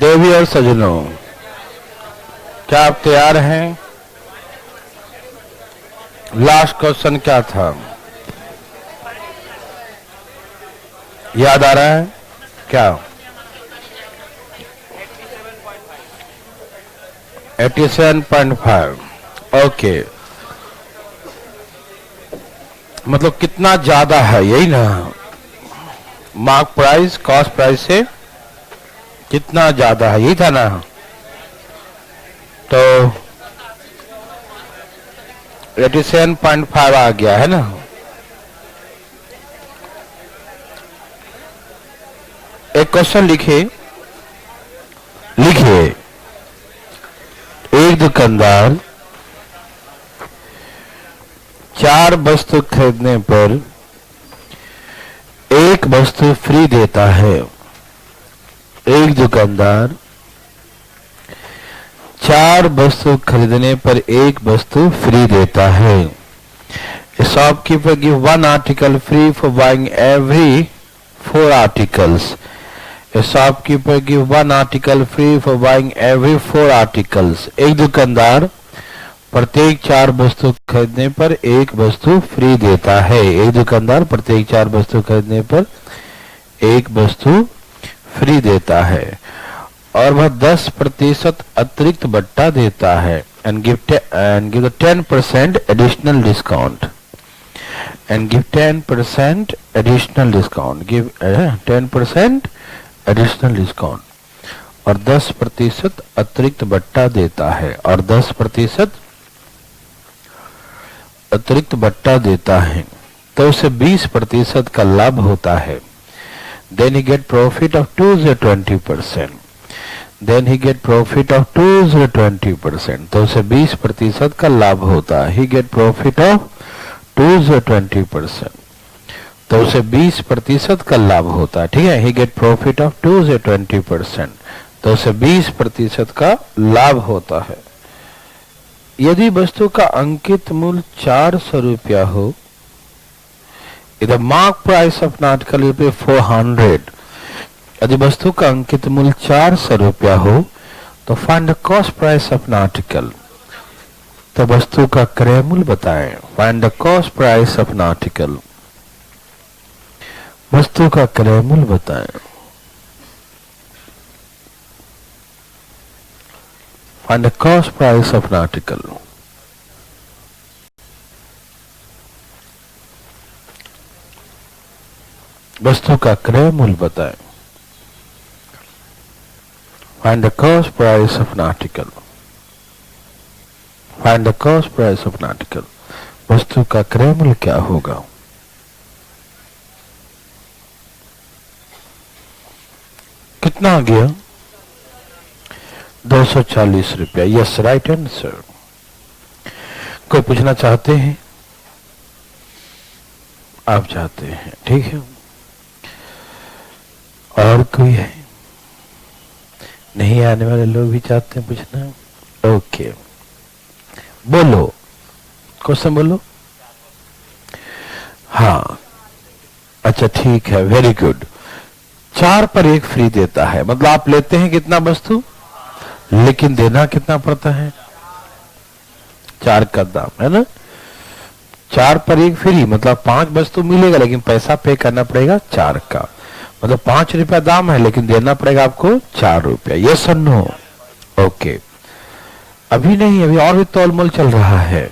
देवी और सज्जनों, क्या आप तैयार हैं? लास्ट क्वेश्चन क्या था? याद आ रहा है क्या? 87.5। ओके, मतलब कितना ज्यादा है, यही ना? मार्क प्राइस कॉस्ट प्राइस से कितना ज्यादा है, यही था ना? तो 87.5 आ गया है ना? एक क्वेश्चन लिखिए। एक दुकानदार 4 वस्तु खरीदने पर एक वस्तु फ्री देता है। एक दुकानदार 4 वस्तु खरीदने पर एक वस्तु फ्री देता है। A shopkeeper gives 1 article free for buying every 4 articles. A shopkeeper gives 1 article free for buying every 4 articles. एक दुकानदार प्रत्येक 4 वस्तु खरीदने पर एक वस्तु फ्री देता है। एक दुकानदार प्रत्येक 4 वस्तु खरीदने पर एक वस्तु फ्री देता है और वह 10% अतिरिक्त बट्टा देता है। and give the 10% additional discount. And give 10% additional discount. Give 10% additional discount. और 10% अतिरिक्त बट्टा देता है और 10% अतिरिक्त बट्टा देता है, तो उसे 20% का लाभ होता है। Then he get profit of 2 to 20%. Then he get profit of 2 to 20%. तो उसे 20% का लाभ होता है। He get profit of 2 to 20%. तो उसे 20% का लाभ होता है। ठीक है, he get profit of 2 to 20%. तो उसे 20% का लाभ होता है। यदि वस्तु का अंकित मूल्य 400 रुपया हो, the mark price of an article will be 400. यदि वस्तु का अंकित मूल्य 400 रुपया हो तो find the cost price of an article. तो वस्तु का क्रय मूल्य बताएं। Find the cost price of an article. वस्तु का क्रय मूल्य बताएं। Find the cost price of an article. वस्तु का क्रय मूल्य बताएं। Find the cost price of an article. Find the cost price of an article. वस्तु का क्रय मूल्य क्या होगा? कितना आ गया? 240 रुपया। Yes, right answer. कोई पूछना चाहते हैं? आप चाहते हैं, ठीक है। और कोई है? नहीं आने वाले लोग भी चाहते हैं पूछना? ओके, बोलो, क्वेश्चन बोलो। हाँ, अच्छा ठीक है, वेरी गुड। 4 पर 1 फ्री देता है, मतलब आप लेते हैं कितना वस्तु, लेकिन देना कितना पड़ता है? 4 का दाम, है ना? 4 पर 1 फ्री मतलब 5 वस्तु मिलेगा, लेकिन पैसा पे करना पड़ेगा 4 का। मतलब 5 रुपया दाम है, लेकिन देना पड़ेगा आपको 4 रुपया। यस और नो? ओके, अभी नहीं, अभी और भी तोलमोल चल रहा है।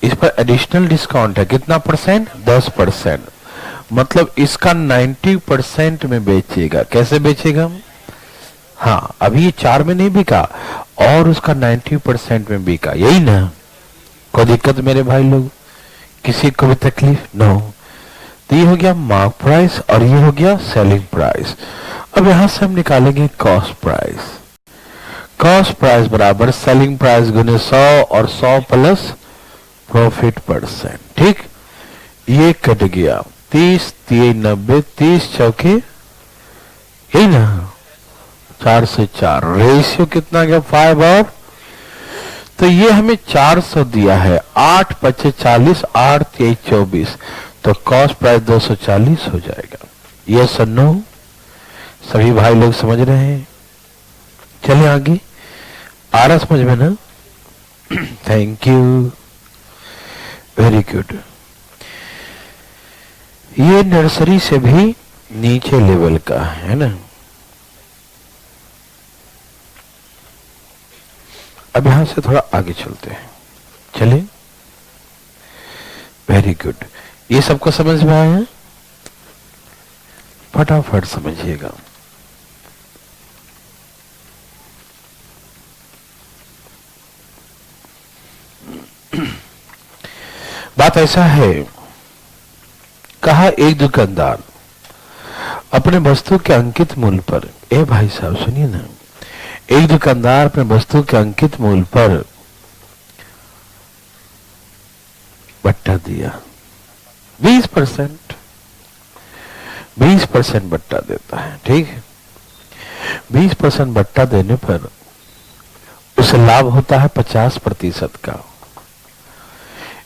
इस पर एडिशनल डिस्काउंट है। कितना परसेंट? 10%। मतलब इसका 90% में बेचेगा। कैसे बेचेगा? हाँ, अभी ये 4 में नहीं बिका और उसका 90% में बिका, यही ना? कोई दिक्कत मेरे भाई लोग? किसी को भी तकलीफ? नो। तो ये हो गया मार्क प्राइस और ये हो गया सेलिंग प्राइस। अब यहां से हम निकालेंगे कॉस्ट प्राइस। कॉस्ट प्राइस बराबर सेलिंग प्राइस गुने 100 और 100 प्लस प्रॉफिट %। ठीक, ये कट गया। 30 3 90, 30 चौके, यही ना? 4 से 4 रेशियो कितना गया? 5 और तो ये हमें 400 दिया है। 8 5 40, 8 3 24, तो कॉस्ट प्राइस 240 हो जाएगा। ये नो? सभी भाई लोग समझ रहे हैं? चले आगे, आ रहा समझ में ना? Thank you, very good. ये नर्सरी से भी नीचे लेवल का है ना। अब यहां से थोड़ा आगे चलते हैं, चले। वेरी गुड, ये सबको समझ में आया? फटाफट समझिएगा। बात ऐसा है, कहा एक दुकानदार अपने वस्तु के अंकित मूल्य पर, ए भाई साहब सुनिए ना, एक दुकानदार अपने वस्तु के अंकित मूल्य पर बट्टा दिया 20%। 20% बट्टा देता है, ठीक है। 20% बट्टा देने पर उसे लाभ होता है 50% का।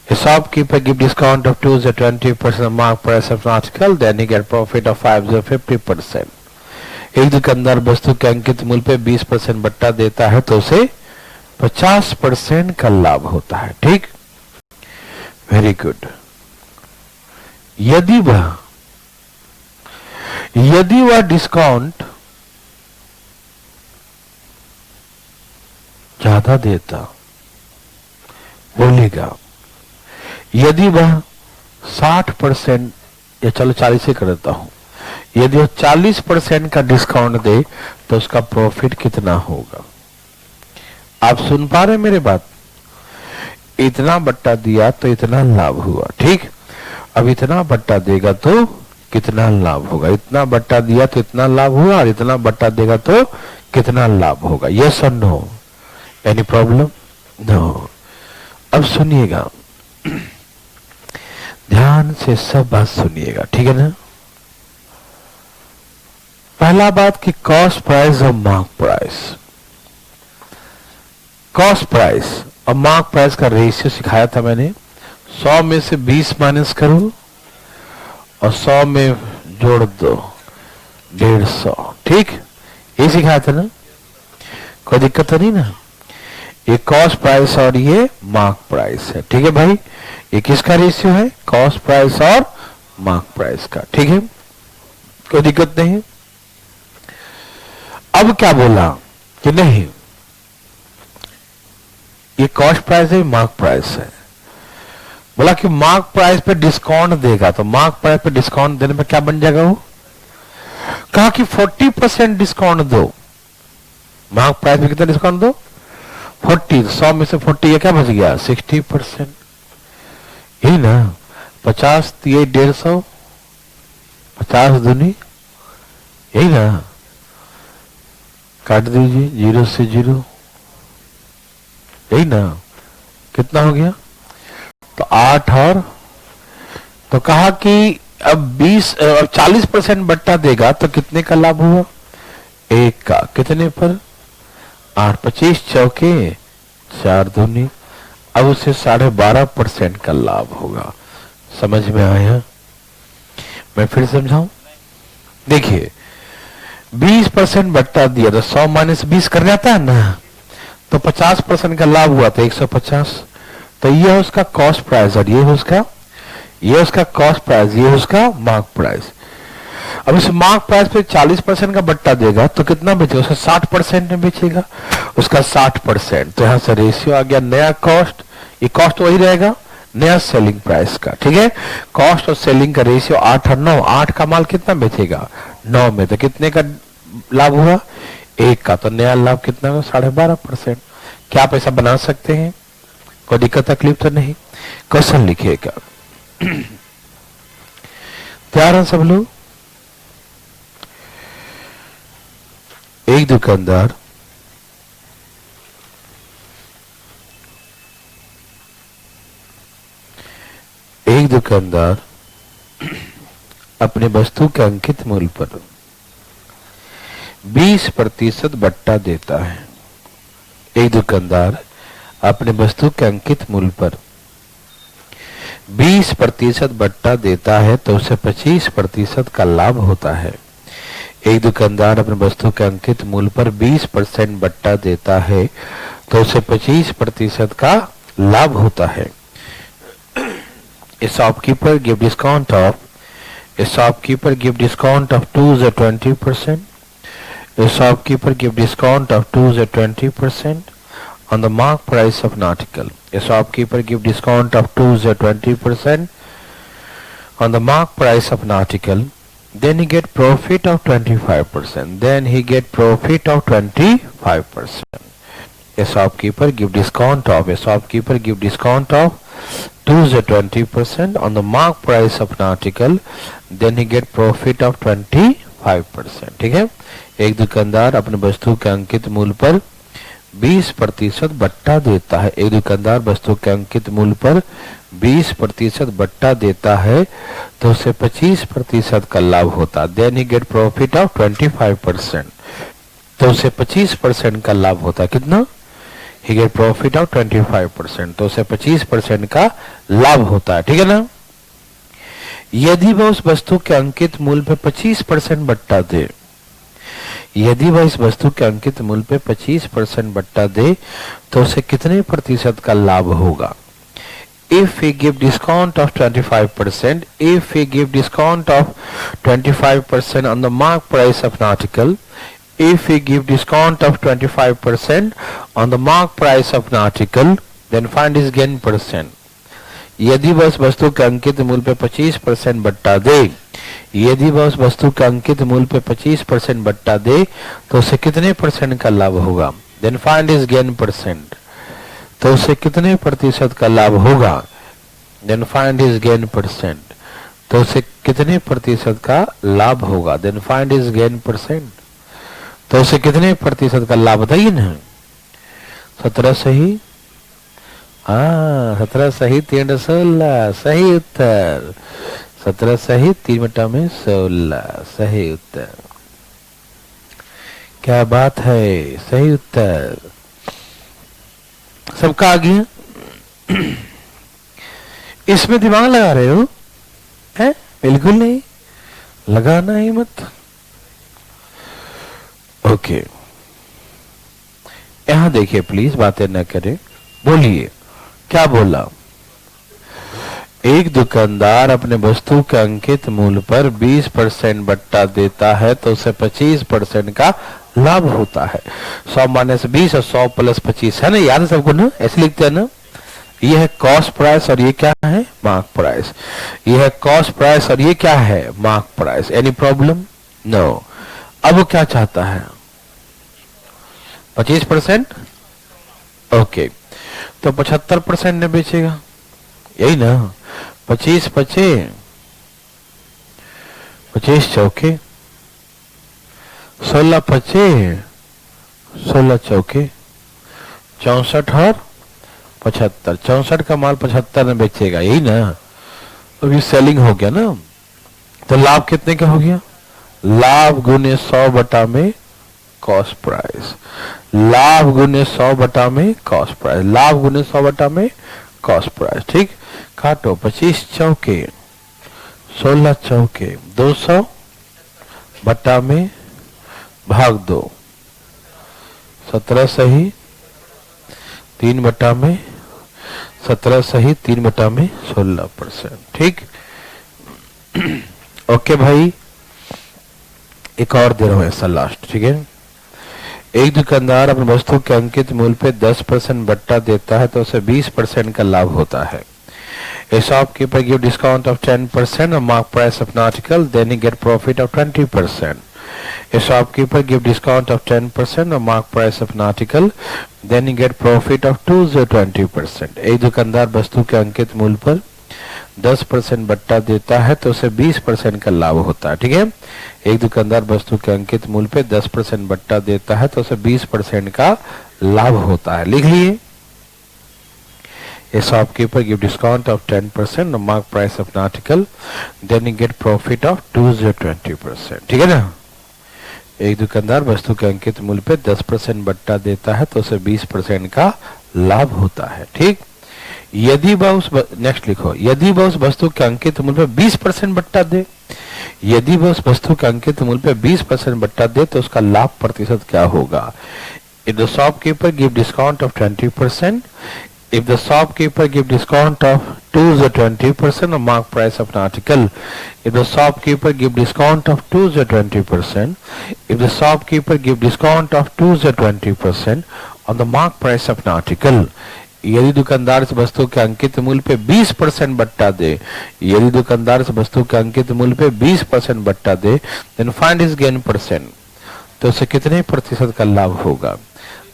A shopkeeper give discount of 2 to 20% mark price of an article, then he get profit of 5 to 50%. एक दुकानदार वस्तु के अंकित मूल्य पे 20% बट्टा देता है तो उसे 50% का लाभ होता है, ठीक। Very good. यदि वह डिस्काउंट ज्यादा देता, बोलेगा, यदि वह 60% या चलो 40 से कर देता हूं, यदि वह 40% का डिस्काउंट दे तो उसका प्रॉफिट कितना होगा? आप सुन पा रहे मेरे बात? इतना बट्टा दिया तो इतना लाभ हुआ, ठीक। अब इतना बट्टा देगा तो कितना लाभ होगा? इतना बट्टा दिया तो इतना लाभ हुआ, और इतना बट्टा देगा तो कितना लाभ होगा? यस और नो? Any problem? नो। अब सुनिएगा, ध्यान से सब बात सुनिएगा, ठीक है ना। पहला बात कि कॉस्ट प्राइस और मार्क प्राइस। कॉस्ट प्राइस और मार्क प्राइस का रेशियो सिखाया था मैंने। 100 में से 20 माइनस करो और 100 में जोड़ दो 150, ठीक। ये सिखाया था ना, कोई दिक्कत तो नहीं ना। ये कॉस्ट प्राइस और ये मार्क प्राइस है, ठीक है भाई। ये किसका रेशियो है? कॉस्ट प्राइस और मार्क प्राइस का, ठीक है, कोई दिक्कत नहीं। अब क्या बोला कि नहीं, ये कॉस्ट प्राइस है, मार्क प्राइस है। बोला कि मार्क प्राइस पे डिस्काउंट देगा, तो मार्क प्राइस पे डिस्काउंट देने पे क्या बन जाएगा वो? कहा कि 40% डिस्काउंट दो। मार्क प्राइस पे कितना डिस्काउंट दो? 40। 100 में से 40 ये क्या बच गया? 60%। यही ना, 50 दिए 150, 50 दूनी, यही ना। काट दीजिए 0 से 0, यही ना। कितना हो गया? तो 8 और, तो कहा कि अब 40% बट्टा देगा तो कितने का लाभ हुआ? 1 का। कितने पर? 8। 25 चौके 4 दूनी, अब उसे 12.5% का लाभ होगा। समझ में आया? मैं फिर समझाऊं? देखिए 20% बट्टा दिया तो 100 माइनस 20 कर जाता है ना, तो 50% का लाभ हुआ तो 150। तो ये है उसका कॉस्ट प्राइस और ये है उसका कॉस्ट प्राइस, ये है उसका मार्क प्राइस। अब इस मार्क प्राइस पे 40% का बट्टा देगा तो कितना बेचेगा? उसका 60% में बेचेगा, उसका 60%। तो यहां से रेशियो आ गया नया कॉस्ट, ये कॉस्ट वही रहेगा, नया सेलिंग प्राइस का, ठीक है। कॉस्ट और सेलिंग का रेशियो 8 और 9। 8 का माल कितना बेचेगा? 9 में, तो कितने का लाभ हुआ? 1 का। तो नया लाभ कितना हुआ? 12.5%। क्या आप ऐसा बना सकते हैं? कोई दिक्कत तकलीफ तो नहीं? क्वेश्चन लिखिएगा। तैयार हैं सब लोग? एक दुकानदार अपने वस्तु के अंकित मूल्य पर 20% बट्टा देता है। एक दुकानदार अपने वस्तु के अंकित मूल्य पर 20% बट्टा देता है तो उसे 25% का लाभ होता है। एक दुकानदार अपने वस्तु के अंकित मूल्य पर 20% बट्टा देता है तो उसे 25% का लाभ होता है। A shopkeeper give discount of 2 to 20%. A shopkeeper give discount of 2 to 20% on the mark price of an article. A shopkeeper give discount of 2 to 20% on the mark price of an article. Then he get profit of 25%. A shopkeeper give discount of 2 to 20% on the mark price of an article. Then he get profit of 25%. ठीक है, एक दुकानदार अपने वस्तु के अंकित मूल्य पर 20% बट्टा देता है। एक दुकानदार वस्तु के अंकित मूल्य पर 20% बट्टा देता है तो उसे 25% का लाभ होता है। Then he get profit of 25%, तो उसे 25% का लाभ होता है। कितना? ही गेट प्रॉफिट ऑफ 25%, तो उसे 25% का लाभ होता है। ठीक है ना। यदि वह उस वस्तु के अंकित मूल्य पे 25% बट्टा दे, यदि वह इस वस्तु के अंकित मूल्य पे 25% बट्टा दे तो उसे कितने प्रतिशत का लाभ होगा? If we give discount of 25%, if we give discount of 25% on the mark price of an article, if we give discount of 25% on the mark price of an article, then find his gain percent. यदि वह उस वस्तु के अंकित मूल्य पे 25% बट्टा दे, यदि वह उस वस्तु के अंकित मूल्य पे 25% बट्टा दे तो उसे कितने परसेंट का लाभ होगा? Then find his gain percent. तो उसे कितने प्रतिशत का लाभ होगा? Then find his gain percent. तो उसे कितने प्रतिशत का लाभ होगा? Then find his gain percent. तो उसे कितने प्रतिशत का लाभ बताइए ना। 17 सही, हाँ 17 सही 3 16 सही उत्तर। 17 सही 3 बटा में 16 सही उत्तर। क्या बात है, सही उत्तर सबका आ गया। इसमें दिमाग लगा रहे हो? है? बिल्कुल नहीं, लगाना ही मत। ओके, यहां देखिए प्लीज, बातें न करें, बोलिए क्या बोला। एक दुकानदार अपने वस्तु के अंकित मूल्य पर 20% बट्टा देता है तो उसे 25% का लाभ होता है। 100 माइनस 20 और 100 प्लस 25 है ना, याद है सबको ना, ऐसे लिखते हैं ना। ये है कॉस्ट प्राइस और ये क्या है? Mark price. ये है कॉस्ट प्राइस और ये क्या है? Mark price. Any problem? No. अब वो क्या चाहता है? 25%। ओके, तो 75% ने बेचेगा, यही ना। 25 25 25 चौके 16 25 16 चौके 64 और 75। 64 का माल 75 में बेचेगा, यही ना। अभी सेलिंग हो गया ना, तो लाभ कितने का हो गया? लाभ गुने 100 बटा में कॉस्ट प्राइस। लाभ गुने 100 बटा में कॉस्ट प्राइस। लाभ गुने 100 बटा में कॉस्ट प्राइस। ठीक, काटो। 25 चौके 16 चौके 200 बटा में भाग 2। 17 सही 3 बटा में 17 सही 3 बटा में 16%। ठीक, ओके भाई, एक और दे रहा हूं ऐसा लास्ट। ठीक है, एक दुकानदार अपनी वस्तु के अंकित मूल्य पे 10% बट्टा देता है तो उसे 20% का लाभ होता है। A shopkeeper give discount of 10% on mark price of an article, then he get profit of 20%. A shopkeeper give discount of 10% on mark price of an article, then he get profit of 2 to 20%. एक दुकानदार वस्तु के अंकित मूल्य पर 10% बट्टा देता है तो उसे 20% का लाभ होता है। ठीक है, एक दुकानदार वस्तु के अंकित मूल्य पे 10% बट्टा देता है तो उसे 20% का लाभ होता है। लिख लिए। A shopkeeper give discount of 10% on mark price of an article, then he get profit of 2 to 20%. ठीक है ना। एक दुकानदार वस्तु के अंकित मूल्य पे 10% बट्टा देता है तो उसे 20% का लाभ होता है। ठीक, यदि वह उस नेक्स्ट लिखो, यदि वह उस वस्तु के अंकित मूल्य पे 20% बट्टा दे, यदि वह उस वस्तु के अंकित मूल्य पे 20% बट्टा दे तो उसका लाभ प्रतिशत क्या होगा? If the shopkeeper give discount of 20%, if the shopkeeper give discount of to the 20% of mark price of an article, if the shopkeeper give discount of to the 20%, if the shopkeeper give discount of to the 20% on the mark price of an article, यदि दुकानदार इस वस्तु के अंकित मूल्य पे 20% बट्टा दे, यदि दुकानदार इस वस्तु के अंकित मूल्य पे 20% बट्टा दे, then find his gain percent, तो उसे कितने प्रतिशत का लाभ होगा?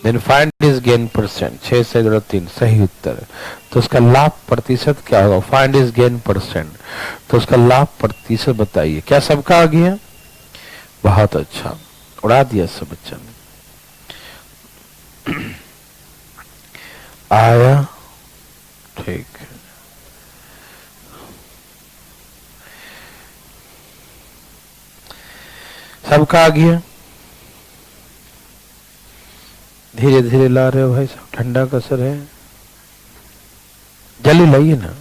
Then find his gain percent, 6 से 3 सही उत्तर। तो उसका लाभ प्रतिशत क्या होगा? Find his gain percent, तो उसका लाभ प्रतिशत बताइए। क्या सबका आ गया? बहुत अच्छा, उड़ा दिया सब बच्चा ने। आया, ठीक है। सबका आ गया? धीरे धीरे ला रहे हो भाई साहब, ठंडा का असर है, जल्दी लाइए ना।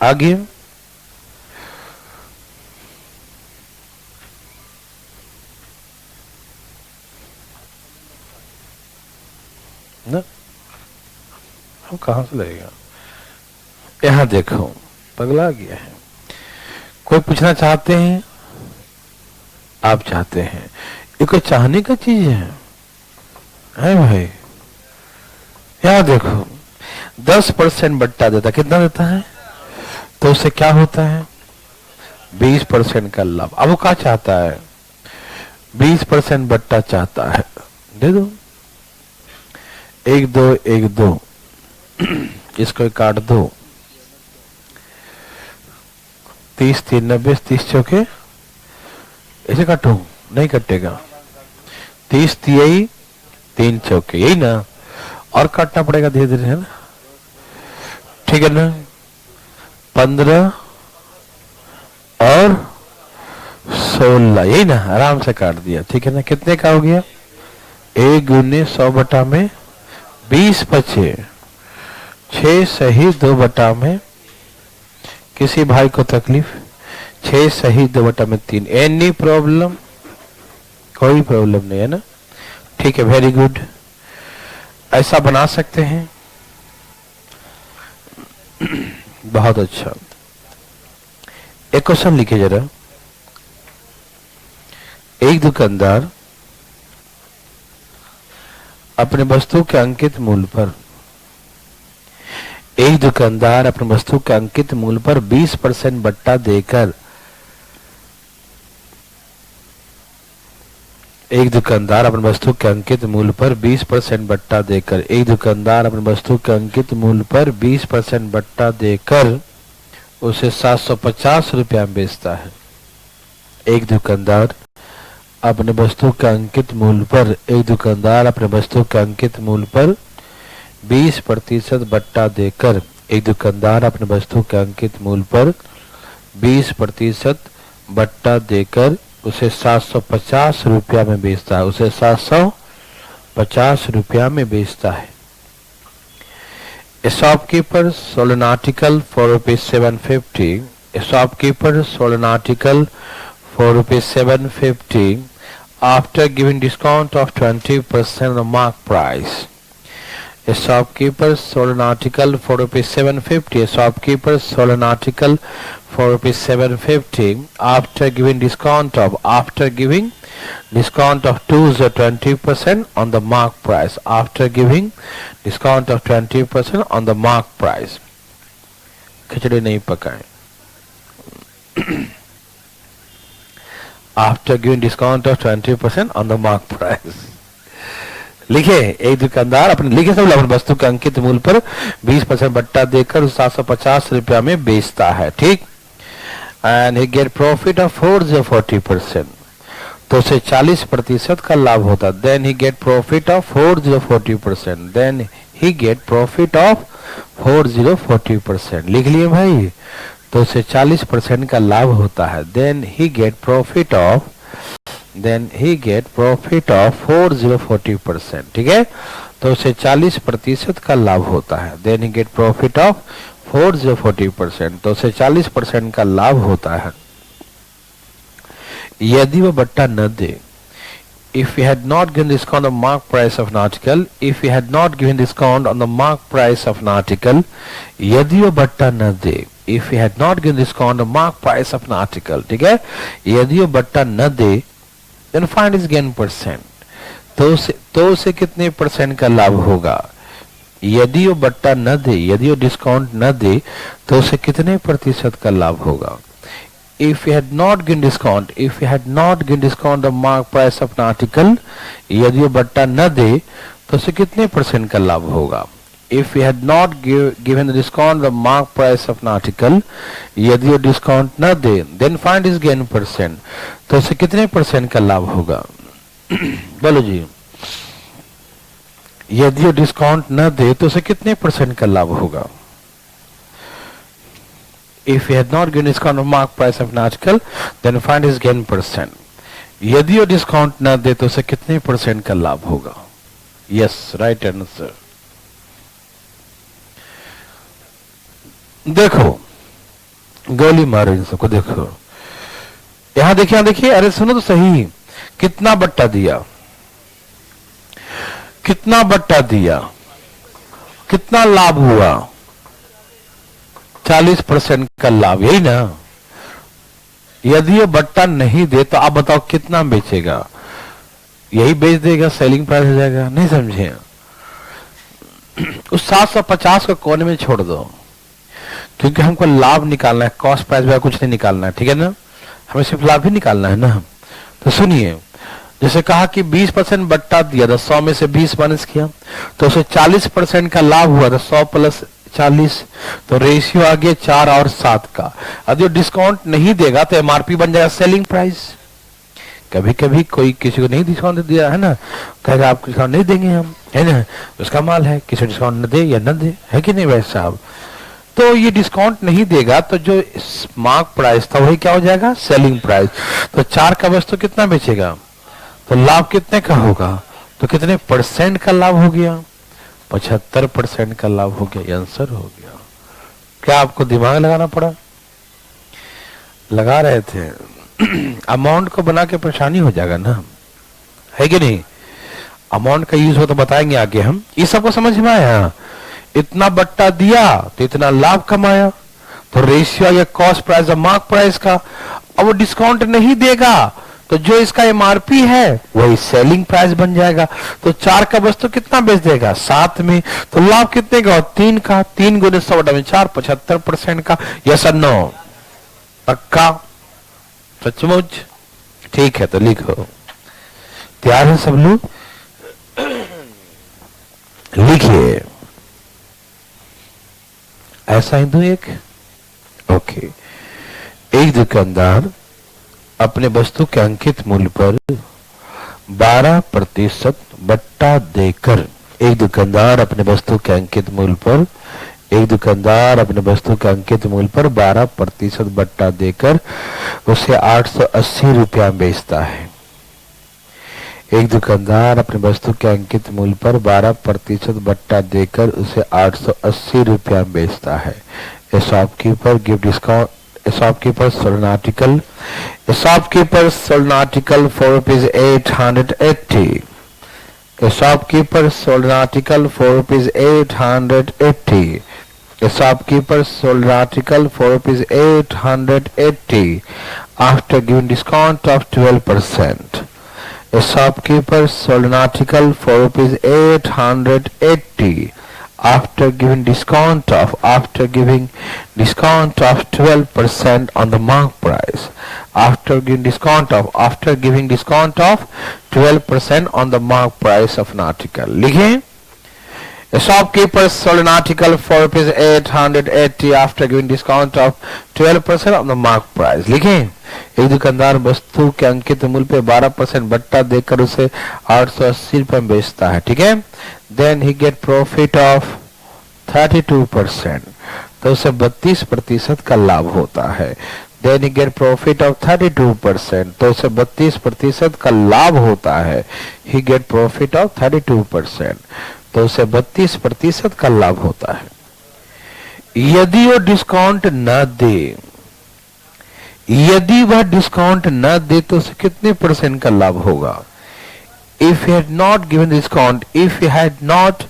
आ गया? ना हम कहां से लगेगा? यहां देखो, पगला गया है। कोई पूछना चाहते हैं? आप चाहते हैं? ये कोई चाहने का चीज है भाई? यहां देखो, 10% बट्टा देता, कितना देता है? तो उससे क्या होता है? 20% का लाभ। अब वो क्या चाहता है? 20% बट्टा चाहता है, दे दो। 1 2 1 2, इसको काट दो। 30 3 90, 30 चौके, ऐसे काटू? नहीं कटेगा। 30 3 3 चौके, यही ना? और काटना पड़ेगा धीरे धीरे, है ना? ठीक है ना? 15 और 16, यही ना? आराम से काट दिया, ठीक है ना? कितने का हो गया? 1 गुने 100 बटा में 20 बचे, 6 सही 2 बटा में, किसी भाई को तकलीफ? 6 सही 2 बटा में 3। Any problem? कोई प्रॉब्लम नहीं है ना? ठीक है, वेरी गुड। ऐसा बना सकते हैं, बहुत अच्छा। एक क्वेश्चन लिखिए जरा। एक दुकानदार अपने वस्तु के अंकित मूल्य पर, एक दुकानदार अपने वस्तु के अंकित मूल्य पर 20% बट्टा देकर, एक दुकानदार अपने वस्तु के अंकित मूल्य पर 20% बट्टा देकर, एक दुकानदार अपने वस्तु के अंकित मूल्य पर 20% बट्टा देकर उसे 750 रुपया में बेचता है। एक दुकानदार अपने वस्तु के अंकित मूल्य पर, एक दुकानदार अपने वस्तु के अंकित मूल्य पर 20% बट्टा देकर, एक दुकानदार अपने वस्तु के अंकित मूल्य पर 20% बट्टा देकर उसे 750 रुपया में बेचता है, उसे 750 रुपया में बेचता है। A shopkeeper sold an article for ₹750. A shopkeeper sold an article for ₹750 after giving discount of 20% of the mark price. A shopkeeper sold an article for ₹750. A shopkeeper sold an article for ₹750 after giving discount of to the 20% on the mark price. After giving discount of 20% on the mark price. खिचड़ी नहीं पकाएं। After giving discount of 20% on the mark price. लिखे, एक दुकानदार अपने, लिखे सब अपने वस्तु के अंकित मूल्य पर 20% बट्टा देकर 750 रुपया में बेचता है, ठीक? And he get profit of 40%, तो उसे 40% का लाभ होता। Then he get profit of 40%, then he get profit of 40%, लिख लिए भाई? तो उसे 40% का लाभ होता है। Then he get profit of 40%, ठीक है? तो उसे 40% का लाभ होता है। Then he get profit of 40%, तो उसे 40% का लाभ होता है। यदि वो बट्टा न दे, if we had not given discount on the mark price of an article, if we had not given discount on the mark price of an article, यदि वो बट्टा न दे, if we had not given discount on the mark price of an article, ठीक है, यदि वो बट्टा न दे, then find its gain percent, तो उसे कितने परसेंट का लाभ होगा? यदि वो बट्टा न दे, यदि वो डिस्काउंट न दे, तो उसे कितने प्रतिशत का लाभ होगा? If we had not given discount, if we had not given discount the mark price of an article, यदि वो बट्टा न दे तो उसे कितने परसेंट का लाभ होगा? If we had not given the discount the mark price of an article, यदि वो डिस्काउंट न दे, then find his gain percent, तो उसे कितने परसेंट का लाभ होगा? बोलो जी, यदि वो डिस्काउंट न दे तो उसे कितने परसेंट का लाभ होगा? If he had not given discount on mark price of an article, then find his gain percent. यदि वो डिस्काउंट न दे तो उसे कितने परसेंट का लाभ होगा? Yes, right answer. देखो, गोली मारो इन सबको, देखो यहां देखिए, यहां देखिए, अरे सुनो तो सही, कितना बट्टा दिया, कितना बट्टा दिया, कितना लाभ हुआ? 40% का लाभ, यही ना। यदि ये बट्टा नहीं दे तो आप बताओ कितना बेचेगा? यही बेच देगा, सेलिंग प्राइस हो जाएगा। नहीं समझे? उस 750 को कोने में छोड़ दो, क्योंकि हमको लाभ निकालना है, कॉस्ट प्राइस वगैरह कुछ नहीं निकालना है, ठीक है ना? हमें सिर्फ लाभ ही निकालना है ना। तो सुनिए, जैसे कहा कि 20% बट्टा दिया था, 100 में से 20 माइनस किया तो उसे 40% का लाभ हुआ था, 100 प्लस 40, तो रेशियो आ गया 4 और 7 का। अब जो डिस्काउंट नहीं देगा तो एमआरपी बन जाएगा सेलिंग प्राइस। कभी कभी कोई किसी को नहीं डिस्काउंट दिया है ना, कहेगा आप डिस्काउंट नहीं देंगे हम, है ना, उसका माल है, किसी डिस्काउंट न दे या न दे, है कि नहीं वैसे साहब? तो ये डिस्काउंट नहीं देगा तो जो मार्क प्राइस था वही क्या हो जाएगा? Selling price. तो 4 का वस्तु कितना बेचेगा? तो लाभ कितने का होगा? तो कितने परसेंट का लाभ हो गया? 75% का लाभ हो गया। आंसर हो गया। क्या आपको दिमाग लगाना पड़ा? लगा रहे थे। अमाउंट को बना के परेशानी हो जाएगा ना, है कि नहीं? अमाउंट का यूज हो तो बताएंगे आगे हम। ये सबको समझ में आया? इतना बट्टा दिया तो इतना लाभ कमाया, तो रेशियो या कॉस्ट प्राइस और मार्क प्राइस का। अब वो डिस्काउंट नहीं देगा तो जो इसका एमआरपी है वही सेलिंग प्राइस बन जाएगा। तो 4 का वस्तु कितना बेच देगा? 7 में। तो लाभ कितने का? 3 का। 3 गुने 100 बटा में 4, 75% का। यस और नो? पक्का? सचमुच? ठीक है, तो लिखो। तैयार है सब लोग? लिखिए। ऐसा ही दो एक। ओके। एक दुकानदार अपने वस्तु के अंकित मूल्य पर 12% बट्टा देकर, एक दुकानदार अपने वस्तु के अंकित मूल्य पर, एक दुकानदार अपने वस्तु के अंकित मूल्य पर 12% बट्टा देकर उसे 880 रुपया बेचता है। एक दुकानदार अपने वस्तु के अंकित मूल्य पर 12% बट्टा देकर उसे 880 रुपया बेचता है। A shopkeeper give discount. A shopkeeper sold an article. A shopkeeper sold an article for rupees 880. A shopkeeper sold an article for rupees 880. A shopkeeper sold an article for rupees 880 after giving discount of 12%. A shopkeeper sold an article for rupees 880 after giving discount of 12% on the mark price. After giving discount of 12% on the mark price of an article. लिखें। A shopkeeper sold an article for rupees 880 after giving discount of 12% on the mark price. लिखें। एक दुकानदार वस्तु के अंकित मूल्य पे 12% बट्टा देकर उसे 880 रुपए बेचता है, ठीक है? Then he get profit of 32%, तो उसे 32% का लाभ होता है। Then he get profit of 32%, तो उसे 32% का लाभ होता है। He get profit of 32%, तो उसे 32% का लाभ होता है। यदि वो डिस्काउंट न दे, यदि वह डिस्काउंट न दे तो उसे कितने परसेंट का लाभ होगा? If he had not given discount, if he had not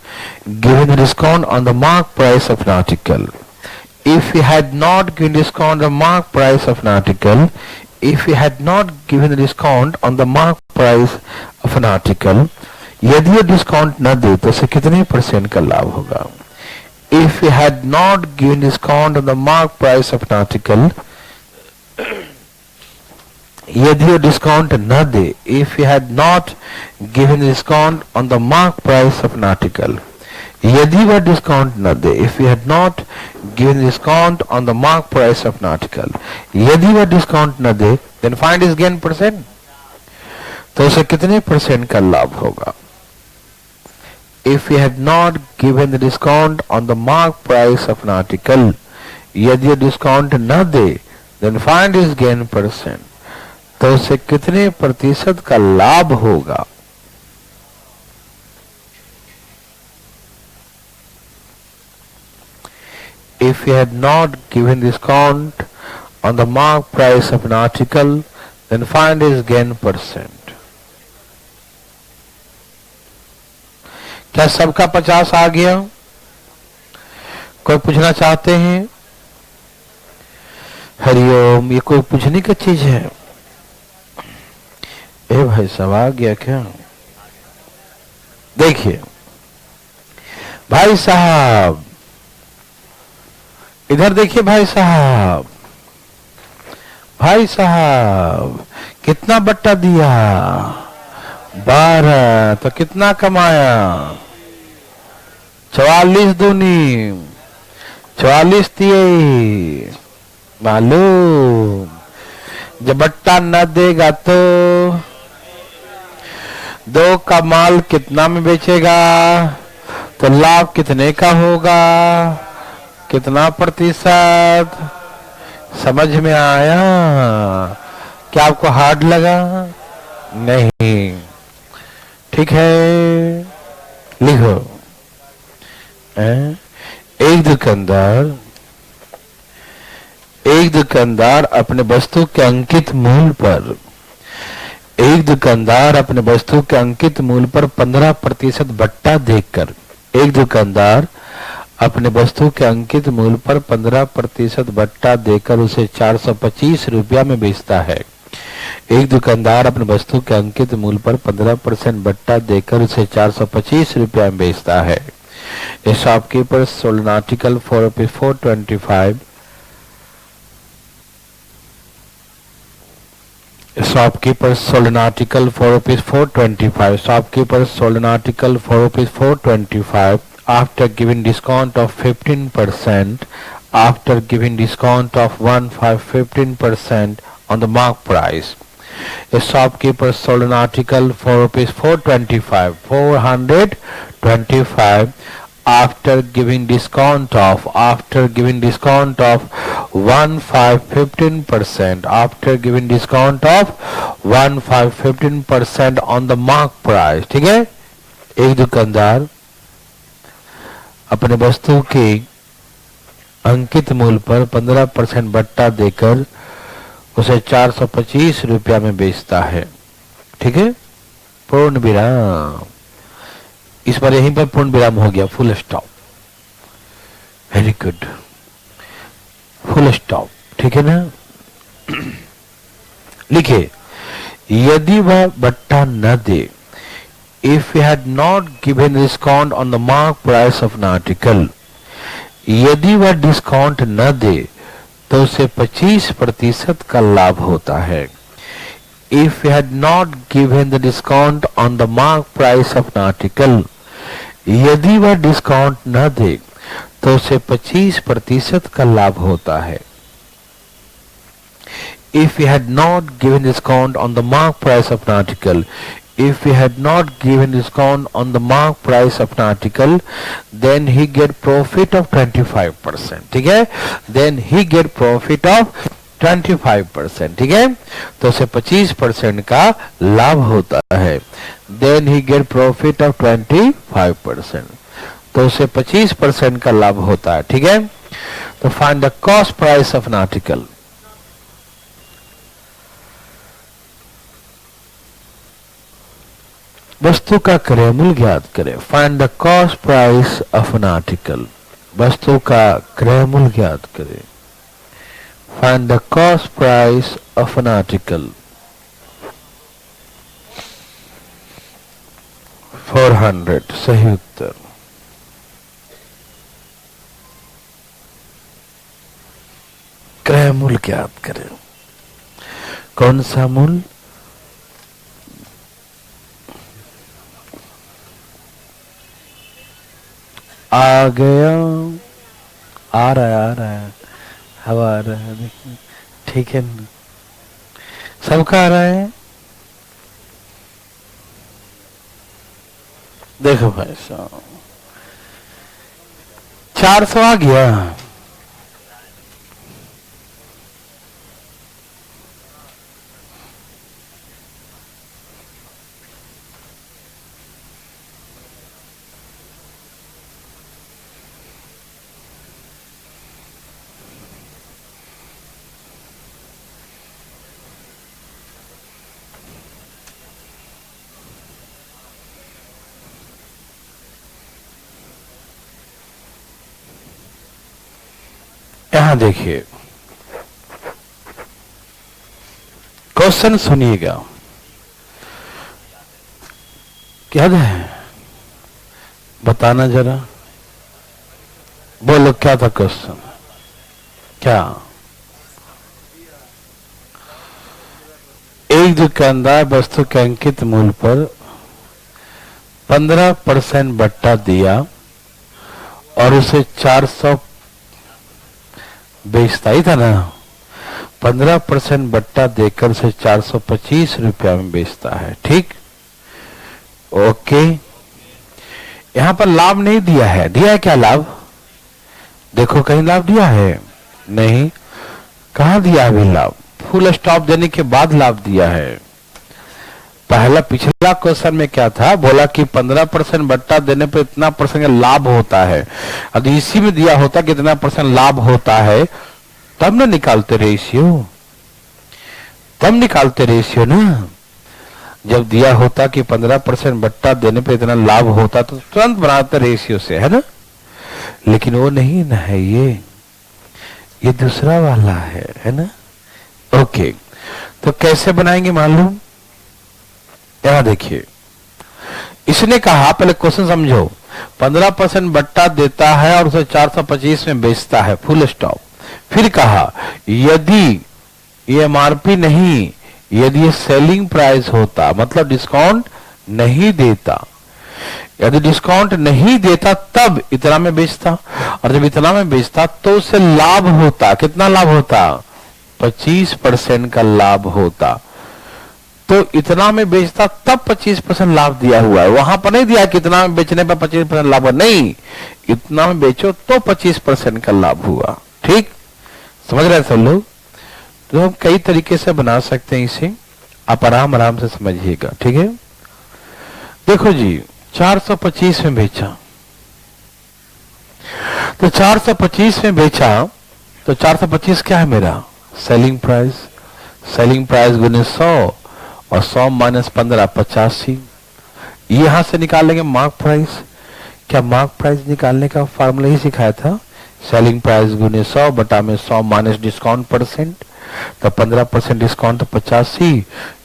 given discount on the mark price of an article, if he had not given discount on the mark price of an article, if he had not given discount on the mark price of an article, यदि ये discount न दे तो उसे कितने percent का लाभ होगा? If he had not given discount on the mark price of an article, यदि वो डिस्काउंट न दे, if he had not given discount on the mark price of an article, यदि वह डिस्काउंट न दे, if he had not given discount on the mark price of an article, यदि वह discount न दे, then find his gain percent, तो उसे कितने percent का लाभ होगा? If he had not given the discount on the mark price of an article, यदि वो डिस्काउंट न दे, then find his gain percent, तो उसे कितने प्रतिशत का लाभ होगा? If he had not given discount on the mark price of an article, then find his gain percent. क्या सबका 50 आ गया? कोई पूछना चाहते हैं? हरिओम, ये कोई पूछने की चीज है? ए भाई सब आ गया क्या? देखिए भाई साहब, इधर देखिए भाई साहब, भाई साहब कितना बट्टा दिया? 12, तो कितना कमाया? 44 दूनी 44 दिए। मालूम, जब बट्टा न देगा तो 2 का माल कितना में बेचेगा? तो लाभ कितने का होगा? कितना प्रतिशत? समझ में आया? क्या आपको हार्ड लगा? नहीं। ठीक है, लिखो। एक दुकानदार अपने वस्तु के अंकित मूल्य पर, एक दुकानदार अपने वस्तु के अंकित मूल्य पर 15% बट्टा देकर, एक दुकानदार अपने वस्तु के अंकित मूल्य पर 15% बट्टा देकर उसे 425 रुपया में बेचता है। एक दुकानदार अपने वस्तु के अंकित मूल्य पर 15% बट्टा देकर उसे 425 रुपया में बेचता है। A shopkeeper sold an article for ₹425. A shopkeeper sold an article for ₹425. Shopkeeper sold an article for ₹425 after giving discount of 15%. After giving discount of 15% on the mark price. A shopkeeper sold an article for ₹425. 425 after giving discount of 15% after giving discount of 15% on the mark price। ठीक है, एक दुकानदार अपने वस्तु के अंकित मूल्य पर 15% बट्टा देकर उसे 425 रुपया में बेचता है। ठीक है, पूर्ण विराम। इस बार यहीं पर पूर्ण विराम हो गया, full stop. Very good, full stop. ठीक है ना? लिखिए, यदि वह बट्टा न दे, if he had not given discount on the mark price of an article, यदि वह डिस्काउंट न दे तो उसे 25% का लाभ होता है। If he had not given the discount on the mark price of an article, यदि वह डिस्काउंट न दे तो उसे 25% का लाभ होता है। If he had not given discount on the mark price of an article, if he had not given discount on the mark price of an article, then he get profit of 25%। ठीक है, then he get profit of 25%। ठीक है, तो उसे 25% का लाभ होता है। then he get profit of 25%, तो उसे 25% का लाभ होता है। ठीक है, तो find the cost price of an article। वस्तु का क्रय मूल्य ज्ञात करें। Find the cost price of an article. वस्तु का क्रय मूल्य ज्ञात करें। Find the cost price of an article. 400 सही उत्तर। क्रय मूल्य ज्ञात करें। कौन सा मूल्य? आ गया, आ रहा है, हवा आ रहा है, देखिए ठीक है ना, सबका आ रहा है। देखो भाई साहब 400 आ गया। यहां देखिए क्वेश्चन सुनिएगा, क्या है बताना जरा, बोलो क्या था क्वेश्चन? क्या? एक दुकानदार वस्तु के अंकित मूल्य पर 15% बट्टा दिया और उसे 400 बेचता ही था ना। 15% बट्टा देकर उसे 425 रुपया में बेचता है, ठीक। ओके, यहां पर लाभ नहीं दिया है। दिया है क्या लाभ? देखो कहीं लाभ दिया है? नहीं। कहां दिया है अभी लाभ? फुल स्टॉप देने के बाद लाभ दिया है। पहला पिछला क्वेश्चन में क्या था? बोला कि 15% बट्टा देने पर इतना परसेंट लाभ होता है। यदि इसी में दिया होता कि इतना परसेंट लाभ होता है तब ना निकालते रेशियो, तब निकालते रेशियो ना। जब दिया होता कि 15% बट्टा देने पे इतना लाभ होता तो तुरंत बनाते रेशियो से, है ना। लेकिन वो नहीं ना है, ये दूसरा वाला है ना। ओके, तो कैसे बनाएंगे मालूम? यहां देखिए, इसने कहा, पहले क्वेश्चन समझो, 15% बट्टा देता है और उसे 425 में बेचता है, फुल स्टॉप। फिर कहा यदि ये एमआरपी नहीं, यदि ये सेलिंग प्राइस होता, मतलब डिस्काउंट नहीं देता, यदि डिस्काउंट नहीं देता तब इतना में बेचता, और जब इतना में बेचता तो उससे लाभ होता। कितना लाभ होता? 25% का लाभ होता। तो इतना में बेचता तब 25% लाभ दिया हुआ है। वहां पर नहीं दिया कि इतना में बेचने पर 25% लाभ, नहीं, इतना में बेचो तो 25% का लाभ हुआ, ठीक। समझ रहे हैं सब लोग? तो हम कई तरीके से बना सकते हैं इसे, आप आराम आराम से समझिएगा, ठीक है। देखो जी, 425 में बेचा, तो 425 में बेचा तो 425 क्या है मेरा? Selling price. सेलिंग प्राइस गुने 100 और 100 माइनस 15 85। यहां से निकालेंगे मार्क प्राइस। क्या मार्क प्राइस निकालने का फार्मूला ही सिखाया था? सेलिंग प्राइस गुने 100 बटा में 100 माइनस डिस्काउंट परसेंट, तो 15% डिस्काउंट तो 85।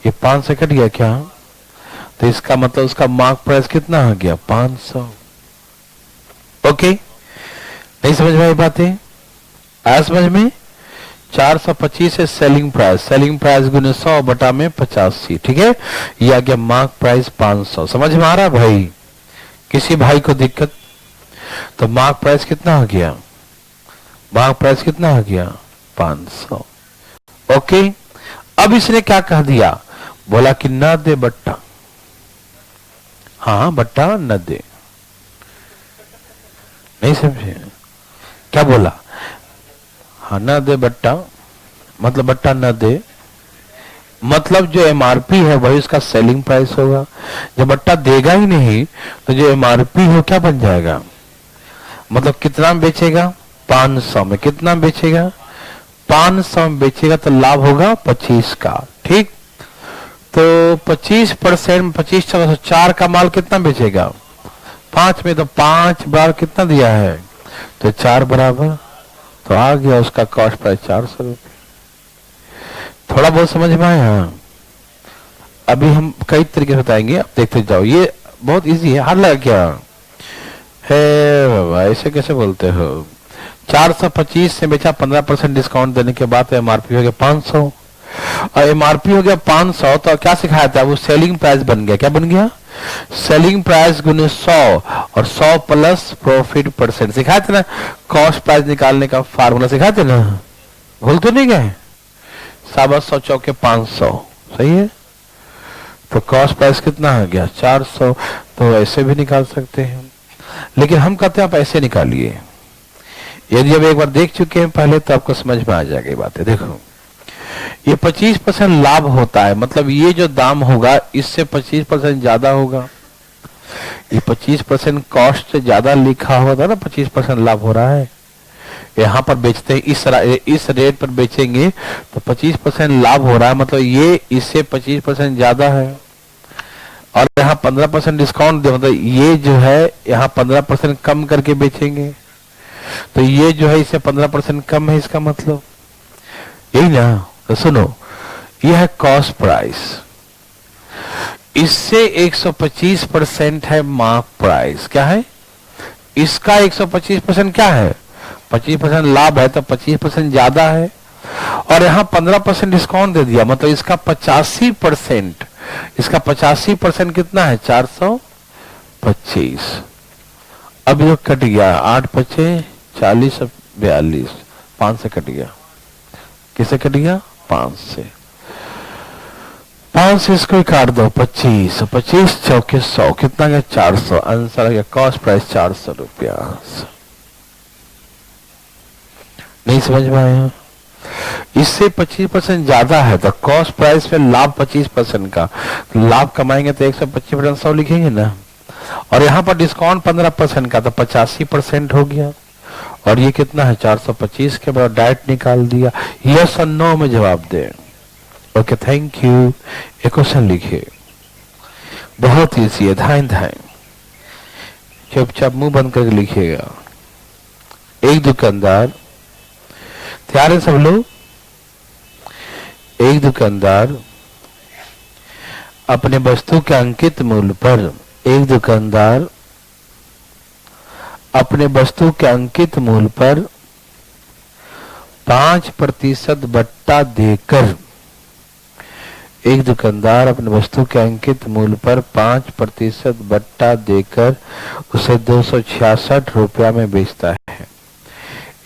ये 5 से कट गया क्या? तो इसका मतलब उसका मार्क प्राइस कितना आ गया? 500। ओके, नहीं समझ में आई बातें? आया समझ में? 425 है सेलिंग प्राइस, सेलिंग प्राइस गुने 100 बटा में 85, ठीक है। ये आ गया मार्क प्राइस 500। समझ में आ रहा भाई? किसी भाई को दिक्कत? तो मार्क प्राइस कितना आ गया? मार्क प्राइस कितना आ गया? 500। ओके, अब इसने क्या कह दिया? बोला कि न दे बट्टा। हाँ, बट्टा न दे। नहीं समझे? क्या बोला? हाँ, न दे बट्टा, मतलब बट्टा न दे, मतलब जो एमआरपी है वही उसका सेलिंग प्राइस होगा। जब बट्टा देगा ही नहीं तो जो एमआरपी हो क्या बन जाएगा? मतलब कितना में बेचेगा? 500 में। कितना में बेचेगा? 500 में बेचेगा तो लाभ होगा 25 का, ठीक। तो 25%, 25 4 का माल कितना बेचेगा? 5 में, तो 5 बार कितना दिया है? तो 4 बराबर, तो आ गया उसका कॉस्ट प्राइस 400 रुपये। थोड़ा बहुत समझ में आया? अभी हम कई तरीके से बताएंगे, अब देखते जाओ। ये बहुत इजी है, हार लगा क्या है बाबा, ऐसे कैसे बोलते हो? 425 से बेचा, 15% डिस्काउंट देने के बाद एमआरपी हो गया 500, और एमआरपी हो गया 500, तो क्या सिखाया था? वो सेलिंग प्राइस बन गया। क्या बन गया? सेलिंग प्राइस गुने 100, और 100 प्लस प्रॉफिट परसेंट सिखाए थे ना। कॉस्ट प्राइस निकालने का फार्मूला सिखाए थे ना, भूल तो नहीं गए? 100 चौके 500, सही है। तो कॉस्ट प्राइस कितना आ गया? 400। तो ऐसे भी निकाल सकते हैं, लेकिन हम कहते हैं आप ऐसे निकालिए। यदि आप एक बार देख चुके हैं पहले, तो आपको समझ में आ जाएगी ये बातें। देखो, ये 25% लाभ होता है, मतलब ये जो दाम होगा इससे 25% ज्यादा होगा। ये 25% कॉस्ट से ज्यादा लिखा हुआ था ना, 25% लाभ हो रहा है। यहाँ पर बेचते हैं इस रेट पर बेचेंगे तो 25% लाभ हो रहा है, मतलब ये इससे 25% ज्यादा है। और यहाँ 15% डिस्काउंट दे, मतलब ये जो है यहाँ 15% कम करके बेचेंगे, तो ये जो है इससे 15% कम है, इसका मतलब यही ना। तो सुनो, यह है कॉस्ट प्राइस, इससे 125% है मार्क प्राइस। क्या है? इसका 125% क्या है? 25% लाभ है, तो 25% ज्यादा है। और यहाँ 15% डिस्काउंट दे दिया, मतलब इसका 85%, इसका 85% कितना है? 425। अब जो कट गया 8 पचे 40, 42, 5 से कट गया। किसे कट गया? 5 से। 5 से इसको काट दो, 25, 25 चौके 100, कितना गया? 400। आंसर आ गया कॉस्ट प्राइस 400 रुपया। नहीं समझ में आया? इससे 25% ज्यादा है, तो कॉस्ट प्राइस पे लाभ 25% का, लाभ कमाएंगे तो 125% 100 लिखेंगे ना। और यहाँ पर डिस्काउंट 15% का, तो 85% हो गया। और ये कितना है? 425 के बाद डायरेक्ट निकाल दिया। यस और नो में जवाब दे। Okay, thank you. एक क्वेश्चन लिखिए, बहुत ईजी है, धाएं धाएं चुपचाप मुंह बंद करके लिखिएगा। एक दुकानदार, तैयार है सब लोग? एक दुकानदार अपने वस्तु के अंकित मूल्य पर, एक दुकानदार अपने वस्तु के अंकित मूल्य पर 5% बट्टा देकर, एक दुकानदार अपने वस्तु के अंकित मूल्य पर 5% बट्टा देकर उसे 266 रुपया में बेचता है।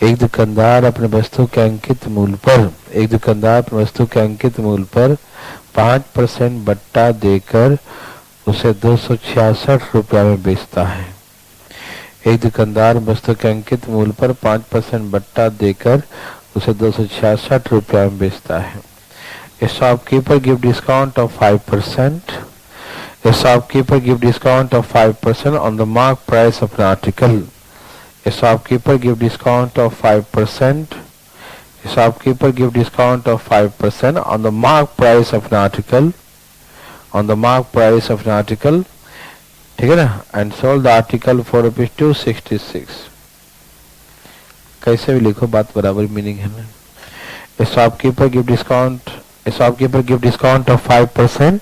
एक दुकानदार अपने वस्तु के अंकित मूल्य पर, एक दुकानदार अपने वस्तु के अंकित मूल्य पर 5% बट्टा देकर उसे 266 रुपया में बेचता है। एक दुकानदार वस्तु के अंकित मूल्य पर 5% बट्टा देकर उसे 266 रुपया में बेचता है। A shopkeeper give discount of 5%. A shopkeeper give discount of 5% on the marked price of an article. A shopkeeper give discount of 5%. A shopkeeper give discount of 5% on the marked price of an article. On the marked price of an article. ठीक है ना? And sold the article for rupees 266. कैसे भी लिखो, बात बराबर meaning है ना। A shopkeeper give discount. A shopkeeper give discount of 5%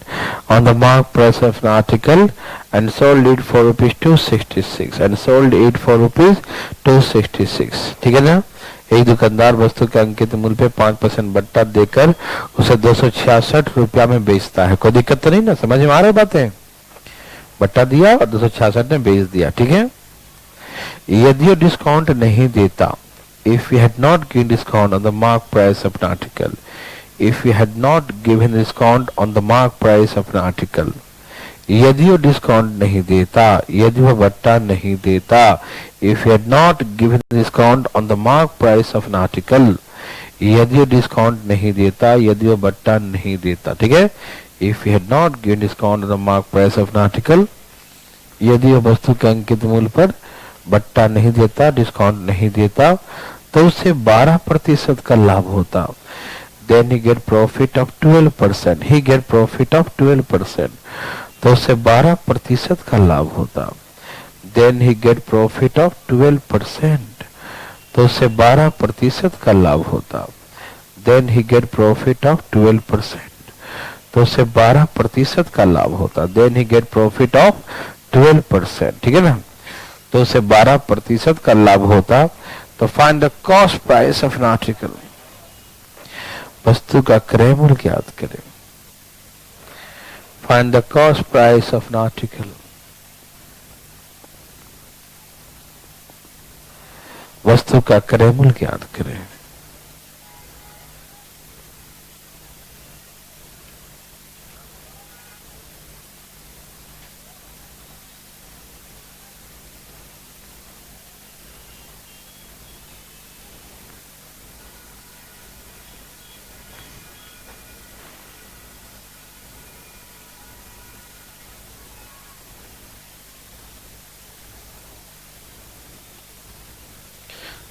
on the marked price of an article and sold it for rupees 266 and sold it for rupees 266. ठीक है ना? एक दुकानदार वस्तु के अंकित मूल्य पे 5% बट्टा देकर उसे 266 रुपया में बेचता है। कोई दिक्कत तो नहीं ना? समझ में आ रहा है बातें? बट्टा दिया और 266 में बेच दिया। ठीक है? यदि डिस्काउंट नहीं देता, if we had not given discount on the marked price of an article, if we had not given discount on the marked price of an article, यदि वो डिस्काउंट नहीं देता, यदि वह बट्टा नहीं देता, if we had not given discount on the marked price of an article, यदि वो डिस्काउंट नहीं देता, यदि वो बट्टा नहीं देता। ठीक है? if we had not given discount on the marked price of an article, यदि वो वस्तु के अंकित मूल्य पर बट्टा नहीं देता, डिस्काउंट नहीं देता, तो उससे 12% का लाभ होता। Then he get profit of 12%, he get profit of 12%, तो उसे 12% का लाभ होता। Then he get profit of 12%, तो उसे 12% का लाभ होता। Then he get profit of 12%, तो उसे 12% का लाभ होता। Then he get profit of 12%, ठीक है ना, तो उसे 12% का लाभ होता। तो find the cost price of an article, वस्तु का क्रय मूल्य ज्ञात करें। Find the cost price of an article, वस्तु का क्रय मूल्य ज्ञात करें।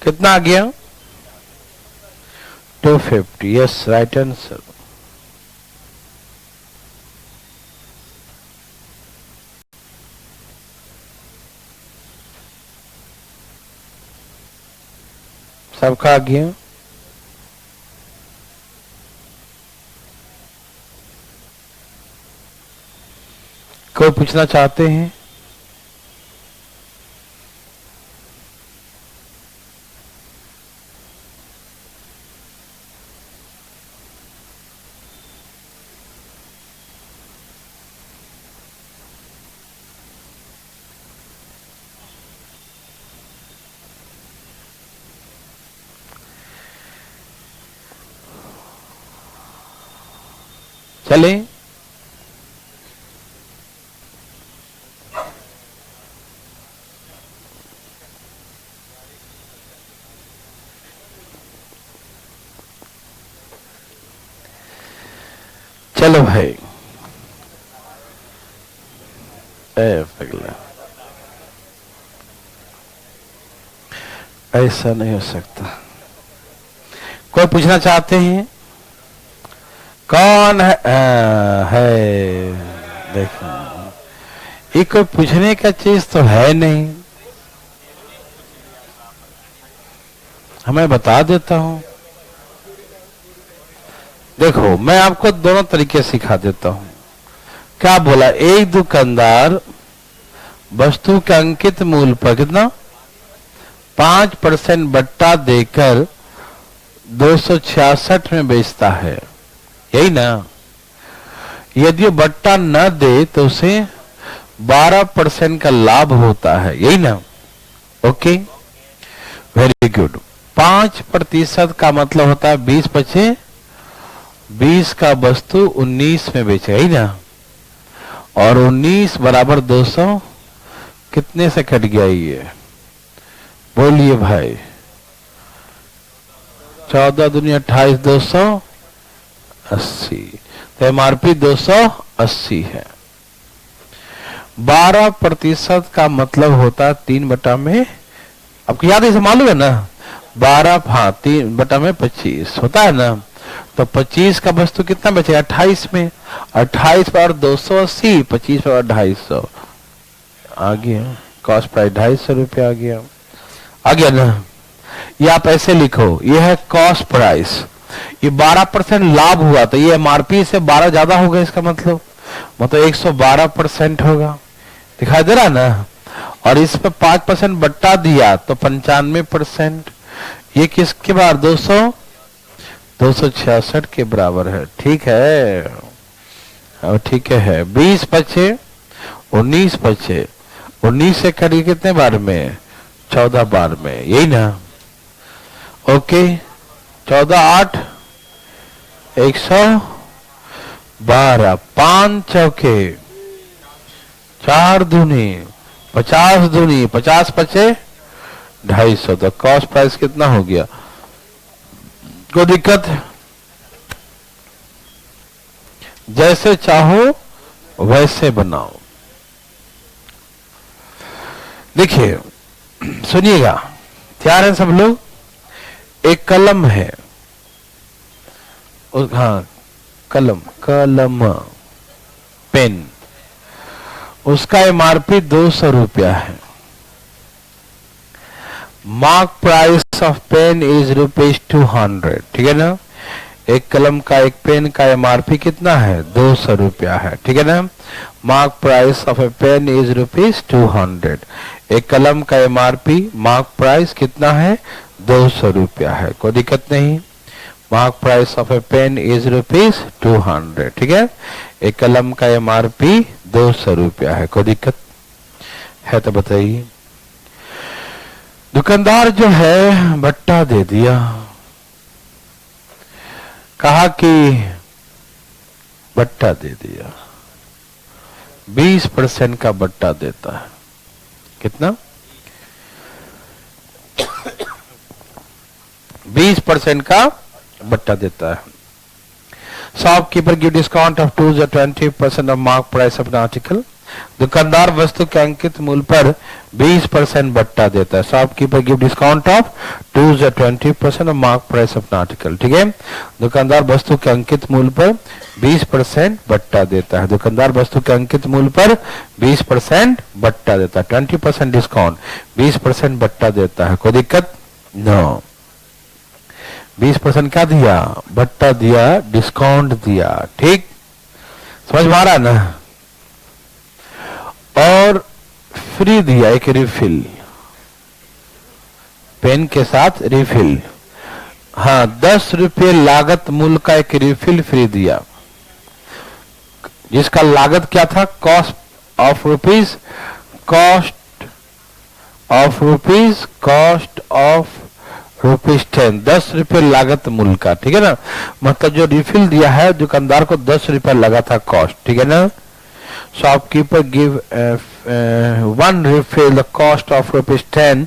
कितना आ गया? 250, यस, राइट आंसर। सबका आ गया? कोई पूछना चाहते हैं? चले, चलो भाई। पगला, ऐसा नहीं हो सकता। कोई पूछना चाहते हैं? कौन है? देखो, ये कोई पूछने का चीज तो है नहीं, हमें बता देता हूं। देखो, मैं आपको दोनों तरीके सिखा देता हूं। क्या बोला? एक दुकानदार वस्तु के अंकित मूल्य पर कितना 5% बट्टा देकर 266 में बेचता है, यही ना। यदि वो बट्टा न दे तो उसे 12% का लाभ होता है, यही ना। Okay, very good. 5% का मतलब होता है 20 बचे, 20 का वस्तु 19 में बेचे, यही ना। और 19 बराबर 200 कितने से कट गया ये? बोलिए भाई। 14 दुनिया 28, 280, तो एमआरपी 280 है। 12% का मतलब होता 3/में, आपको याद है, इसे मालूम है ना, 12, हाँ, 3/25 होता है ना। तो 25 का वस्तु कितना बचेगा 28 में, 28 पर 280, 25 पर 250 आ गया। कॉस्ट प्राइस 250 रुपये आ गया ना। ये आप ऐसे लिखो, ये है कॉस्ट प्राइस, ये 12% लाभ हुआ, तो ये एमआरपी से 12 ज्यादा होगा, इसका मतलब 112% होगा। दिखाई दे रहा ना। और इस पे 5% बट्टा दिया तो 95%। ये किसके बार 266 के बराबर है, ठीक है। और ठीक है, 20 बचे, 19 बचे, 19 से करिए कितने बार में? 14 बार में, यही ना। ओके, 14, 8, 112, 5 चौके 4 दूनी 50 दूनी 50 बचे 250। तो कॉस्ट प्राइस कितना हो गया? कोई दिक्कत? जैसे चाहो वैसे बनाओ। देखिए, सुनिएगा, तैयार है सब लोग? एक कलम है, हाँ, कलम, कलम, पेन, उसका एमआरपी 200 रुपया है। Mark price of pen is ₹200, ठीक है ना। एक कलम का, एक पेन का एमआरपी कितना है? 200 रुपया है, ठीक है ना। Mark price of a pen is ₹200। एक कलम का एमआरपी, मार्क प्राइस कितना है? 200 रुपया है, कोई दिक्कत नहीं। Mark price of a pen is ₹200, ठीक है। एक कलम का एमआरपी 200 रुपया है, कोई दिक्कत है तो बताइए। दुकानदार जो है बट्टा दे दिया, कहा कि बट्टा दे दिया, 20% का बट्टा देता है। कितना? 20% का बट्टा देता है। Shopkeeper give discount of 2 or 20% of mark price of an article. दुकानदार वस्तु के अंकित मूल्य पर 20% बट्टा देता है। Shopkeeper give discount of 2 or 20% of mark price of an article, ठीक है। दुकानदार वस्तु के अंकित मूल्य पर 20% बट्टा देता है। दुकानदार वस्तु के अंकित मूल्य पर 20% बट्टा देता है। 20% डिस्काउंट, 20% बट्टा देता है, कोई दिक्कत? नो। 20% क्या दिया? बट्टा दिया, डिस्काउंट दिया, ठीक, समझ में आ रहा ना। और फ्री दिया एक रिफिल, पेन के साथ रिफिल। हाँ, 10 रुपये लागत मूल्य का एक रिफिल फ्री दिया, जिसका लागत क्या था? Cost of rupees, cost of rupees, cost of ₹10, 10 रुपये लागत मूल्य का, ठीक है ना। मतलब जो रिफिल दिया है दुकानदार को 10 रुपया लगा था कॉस्ट, ठीक है ना। Shopkeeper give 1 refill the cost of ₹10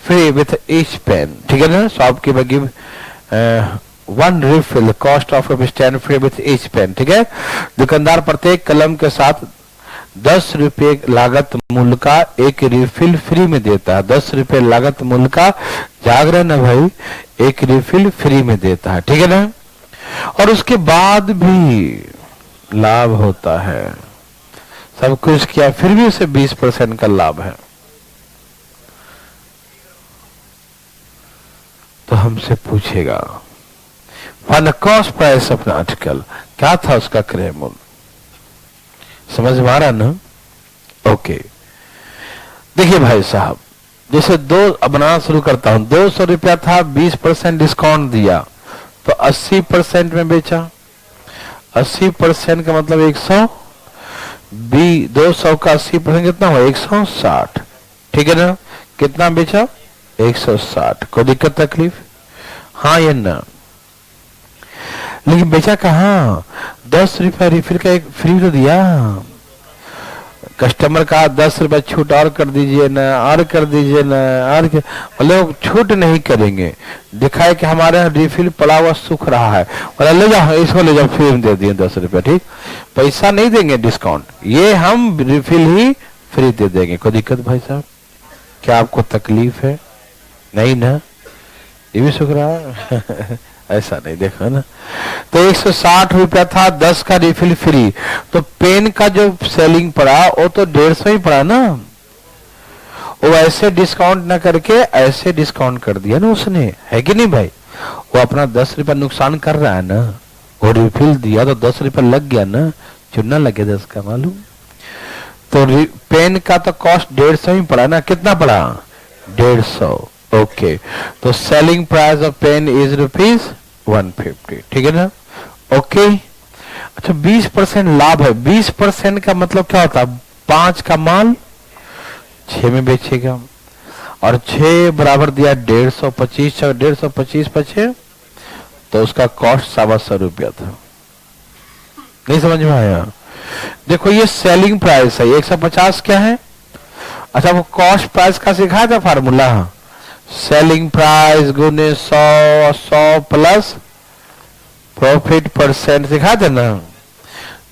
free with each pen, ठीक है ना। Shopkeeper give 1 refill the cost of ₹10 free with each pen, ठीक है। दुकानदार प्रत्येक कलम के साथ 10 रुपये लागत मूल्य का एक रिफिल फ्री में देता है। 10 रुपये लागत मूल्य का, जागरण है भाई, एक रिफिल फ्री में देता है, ठीक है ना। और उसके बाद भी लाभ होता है, सब कुछ किया फिर भी उसे 20% का लाभ है। तो हमसे पूछेगा one cost price of article, क्या था उसका क्रय मूल्य? समझ में आ रहा ना? ओके, देखिए भाई साहब, जैसे बनाना शुरू करता हूं। 200 रुपया था, 20% डिस्काउंट दिया तो 80% में बेचा। 80% का मतलब 100, 200 का 80% कितना हुआ? 160, ठीक है ना। कितना बेचा? 160। कोई दिक्कत तकलीफ? हाँ या ना? लेकिन बेचा कहाँ? 10 रुपया रिफिल का एक फ्री तो दिया। कस्टमर का 10 रुपया छूट और कर दीजिए ना, और कर दीजिए ना, और मतलब छूट नहीं करेंगे, दिखाए कि हमारे यहाँ रिफिल पड़ा हुआ सूख रहा है, मतलब ले जाओ, इसको ले जाओ, फ्री में दे दिए 10 रुपया, ठीक, पैसा नहीं देंगे डिस्काउंट, ये हम रिफिल ही फ्री दे देंगे। कोई दिक्कत भाई साहब? क्या आपको तकलीफ है? नहीं ना? ये भी सूख रहा है ऐसा नहीं, देखो ना। तो 160 रुपया था, 10 का रिफिल फ्री, तो पेन का जो सेलिंग पड़ा वो तो 150 ही पड़ा ना। वो ऐसे डिस्काउंट ना करके ऐसे डिस्काउंट कर दिया ना उसने, है कि नहीं भाई? वो अपना 10 रुपया नुकसान कर रहा है ना, वो रिफिल दिया तो 10 रुपया लग गया ना, चुनना लगे 10 का, मालूम। तो पेन का तो कॉस्ट 150 ही पड़ा ना, कितना पड़ा? 150। ओके, तो selling price of pen is ₹150, ठीक है ना। ओके, अच्छा 20% लाभ है। 20% का मतलब क्या होता है? 5 का माल 6 में बेचेगा, और 6 बराबर दिया 150, 150 बचे तो उसका कॉस्ट 125 रुपया था। नहीं समझ में आया? देखो ये सेलिंग प्राइस है, 150 क्या है? अच्छा, वो कॉस्ट प्राइस का सिखाया था फार्मूला, सेलिंग प्राइस गुने 100, 100 प्लस प्रॉफिट परसेंट सिखा थे ना।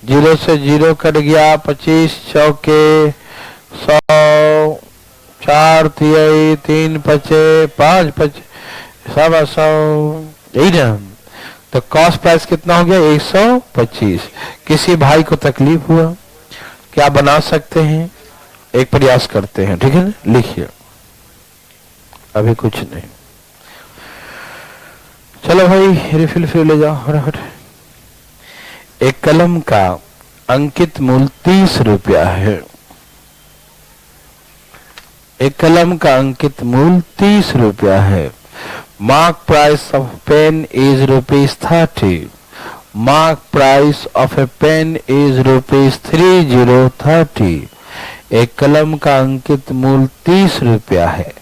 0 से 0 कट गया, 25 चौके 100, 4 3 5 5 5 100, यही ना। तो कॉस्ट प्राइस कितना हो गया 125। किसी भाई को तकलीफ हुआ, क्या बना सकते हैं, एक प्रयास करते हैं, ठीक है ना, लिखिए, अभी कुछ नहीं। चलो भाई रिफिल फिर ले जाओ फटाफट। एक कलम का अंकित मूल्य 30 रुपया है। एक कलम का अंकित मूल्य 30 रुपया है। Mark price of pen is ₹30। Mark price of a pen is ₹3030। एक कलम का अंकित मूल्य 30 रुपया है।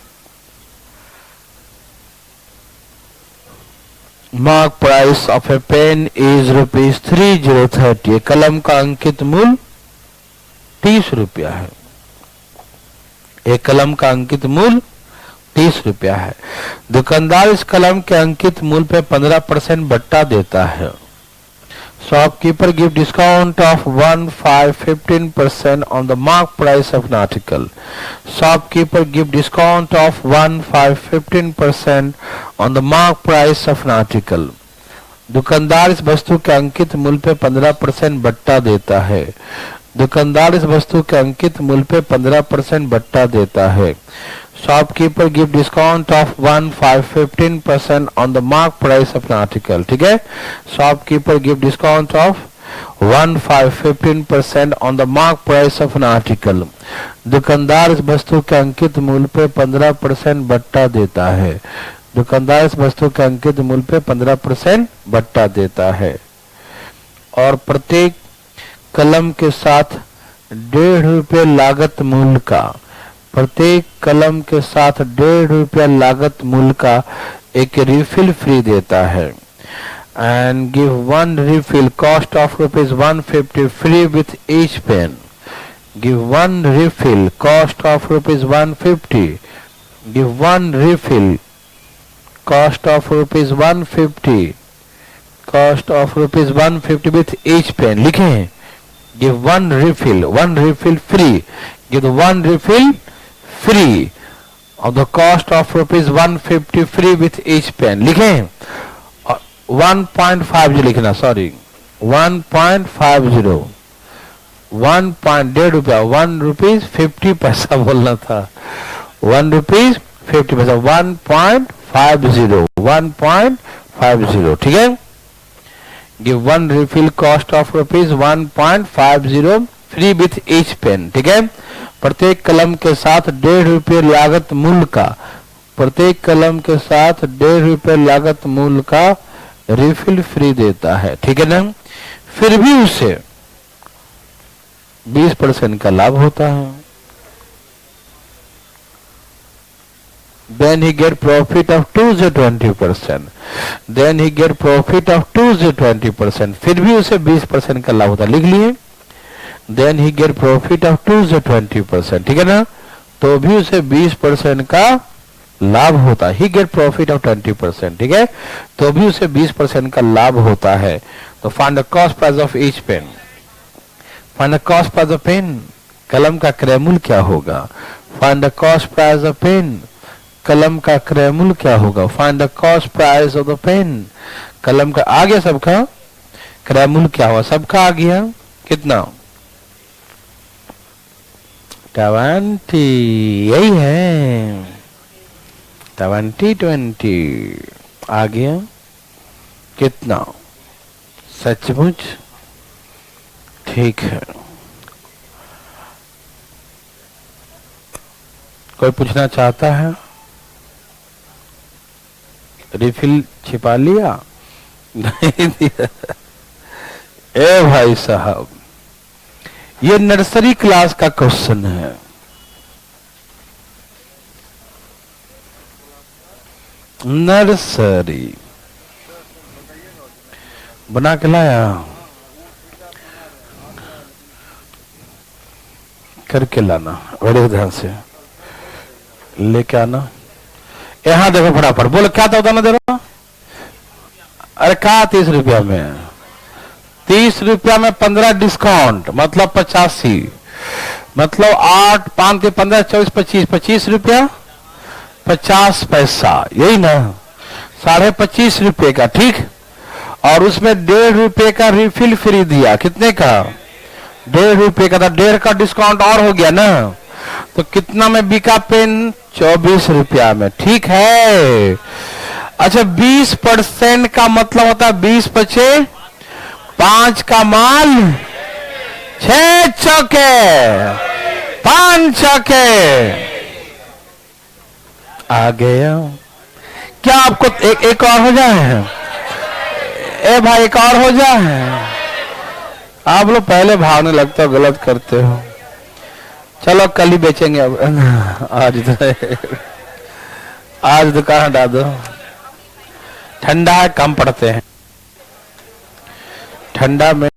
Mark price of a pen is ₹3030। एक कलम का अंकित मूल्य 30 रुपया है। एक कलम का अंकित मूल्य 30 रुपया है। दुकानदार इस कलम के अंकित मूल्य पे 15% बट्टा देता है। Shopkeeper give discount of 15% on the mark price of an article. Shopkeeper give discount of 15% on the mark price of an article. दुकानदार इस वस्तु के अंकित मूल्य पे 15% बट्टा देता है। दुकानदार इस वस्तु के अंकित मूल्य पे 15% बट्टा देता है। Shopkeeper give discount of 15% on the mark price of an article. ठीक है, shopkeeper give discount of 15% on the mark price of an article. दुकानदार इस वस्तु के अंकित मूल्य पे 15% बट्टा देता है। दुकानदार इस वस्तु के अंकित मूल्य पे 15% बट्टा देता है और प्रत्येक कलम के साथ ₹1.5 लागत मूल्य का, प्रत्येक कलम के साथ ₹1.5 लागत मूल्य का एक रिफिल फ्री देता है। And give 1 refill cost of ₹150 free with each pen. Give 1 refill cost of ₹150। Give 1 refill cost of ₹150। Cost of ₹150 with each pen. लिखे हैं give 1 refill free, give the 1 refill free of the cost of ₹150 free with each pen। लिखें 1.50 लिखना, sorry 1.50, 1.5 रुपया, ₹1.50 बोलना था, ₹1.50, 1.50, 1.50। ठीक है, give 1 refill cost of ₹1.50 free with each pen। ठीक है, प्रत्येक कलम के साथ ₹1.5 लागत मूल्य का, प्रत्येक कलम के साथ ₹1.5 लागत मूल्य का रिफिल फ्री देता है। ठीक है ना, फिर भी उसे 20% का लाभ होता है। Then he get profit of 20%। Then he get profit of 20%। फिर भी उसे 20% का लाभ होता है, लिख लिए। Then he get profit of 20%। ठीक है ना, तो भी उसे 20% का लाभ होता है। He get profit of 20%। ठीक है, तो भी उसे 20% का लाभ होता है। तो find the cost price of each pen। Find the cost price of pen। कलम का क्रय मूल्य क्या होगा? Find the cost price of pen। कलम का क्रय मूल्य क्या होगा? Find the cost price of the pen. कलम का आ गया, सबका क्रय मूल्य क्या हुआ? सबका आ गया, कितना? 20, यही है 20 आ गया। कितना? सचमुच ठीक है। कोई पूछना चाहता है? रिफिल छिपा लिया? नहीं दिया। ए भाई साहब, ये नर्सरी क्लास का क्वेश्चन है। नर्सरी बना के लाया, करके लाना, बड़े ध्यान से लेके आना। यहां देखो फटाफट, बोलो क्या था ना, दे रहा? अरे कहा 30 रुपया में? 30 रुपया में 15 डिस्काउंट, मतलब 85, मतलब 8, 5 के 15, 24, 25 रुपया 50 पैसा, यही ना, 25.5 रुपये का। ठीक, और उसमें 1.5 रुपए का रिफिल फ्री दिया। कितने का? 1.5 रुपए का था, 1.5 का डिस्काउंट और हो गया ना। तो कितना में बिका पेन? 24 रुपया में। ठीक है। अच्छा, 20% का मतलब होता है 20 पचे 5 का माल 6 चौके 5 चौके आ गया। क्या आपको एक और हो जाए? ए भाई, एक और हो जाए। आप लोग पहले भागने लगते हो, गलत करते हो। चलो कल ही बेचेंगे अब। आज दुकान हटा दो। ठंडा है, कम पड़ते हैं ठंडा में।